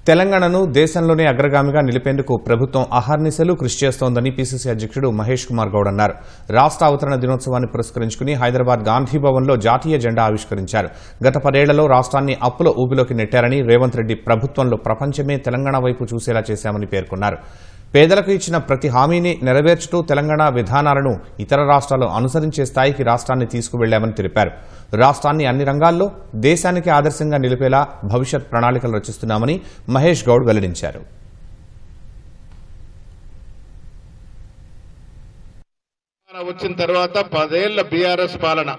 తెలంగాణను దేశంలోనే అగ్రగామిగా నిలిపేందుకు ప్రభుత్వం అహర్నిశలు కృషి చేస్తోందని పీసీసీ అధ్యక్షుడు మహేష్ కుమార్ గౌడ్ అన్నారు. రాష్ట్ర అవతరణ దినోత్సవాన్ని పురస్కరించుకుని హైదరాబాద్ గాంధీభవన్లో జాతీయ జెండా ఆవిష్కరించారు. గత 10 ఏళ్లలో రాష్ట్రాన్ని అప్పుల ఊబిలోకి నెట్టారని, రేవంత్ రెడ్డి ప్రభుత్వంలో ప్రపంచమే తెలంగాణ వైపు చూసేలా చేశామని పేర్కొన్నారు. పేదలకు ఇచ్చిన ప్రతి హామీని నెరవేర్చుతూ తెలంగాణ విధానాలను ఇతర రాష్ట్రాలు అనుసరించే స్థాయికి రాష్ట్రాన్ని తీసుకువెళ్లామని తెలిపారు. రాష్ట్రాన్ని అన్ని రంగాల్లో దేశానికి ఆదర్శంగా నిలిపేలా భవిష్యత్ ప్రణాళికలు రచిస్తున్నామని మహేష్ గౌడ్ వెల్లడించారు. వచ్చిన తర్వాత 10 ఏళ్ల బీఆర్ఎస్ పాలన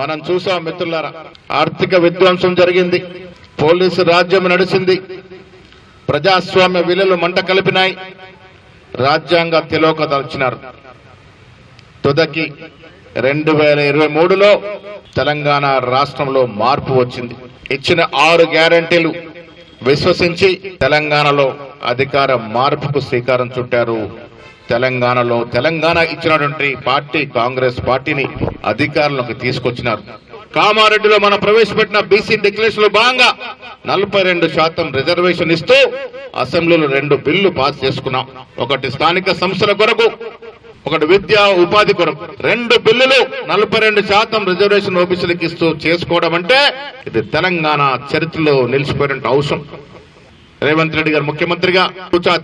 మనం చూసాం మిత్రులారా. ఆర్థిక విధ్వంసం జరిగింది, పోలీసు రాజ్యం నడిచింది, ప్రజాస్వామ్య విలువలు మంట కలిపినాయి, రాజ్యాంగ తిలోకదల్చినారు. తుదకి 2023లో తెలంగాణ రాష్ట్రంలో మార్పు వచ్చింది. ఇచ్చిన 6 గ్యారంటీలు విశ్వసించి తెలంగాణలో అధికార మార్పుకు శ్రీకారం చుట్టారు. తెలంగాణ ఇచ్చినటువంటి పార్టీ కాంగ్రెస్ పార్టీని అధికారంలోకి తీసుకొచ్చినారు. కామారెడ్డిలో మనం ప్రవేశపెట్టిన బీసీ డిక్లరేషన్ లో భాగంగా 42% రిజర్వేషన్ ఇస్తూ అసెంబ్లీలో 2 బిల్లు పాస్ చేసుకున్నాం. ఒకటి స్థానిక సంస్థల కొరకు, ఒకటి విద్యా ఉపాధి కొరకు. 2 బిల్లులు 42% రిజర్వేషన్ ఓబీసీలకు ఇస్తూ చేసుకోవడం అంటే ఇది తెలంగాణ చరిత్రలో నిలిచిపోయిన అవసరం. రేవంత్ రెడ్డి గారు ముఖ్యమంత్రిగా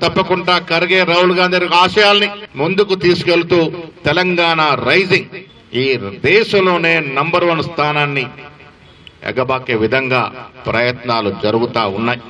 తప్పకుండా ఖర్గే, రాహుల్ గాంధీ ఆశయాల్ని ముందుకు తీసుకెళ్తూ తెలంగాణ రైజింగ్ ఈ దేశంలోనే నంబర్ 1 స్థానాన్ని ఎగబాకే విధంగా ప్రయత్నాలు జరుగుతా ఉన్నాయి.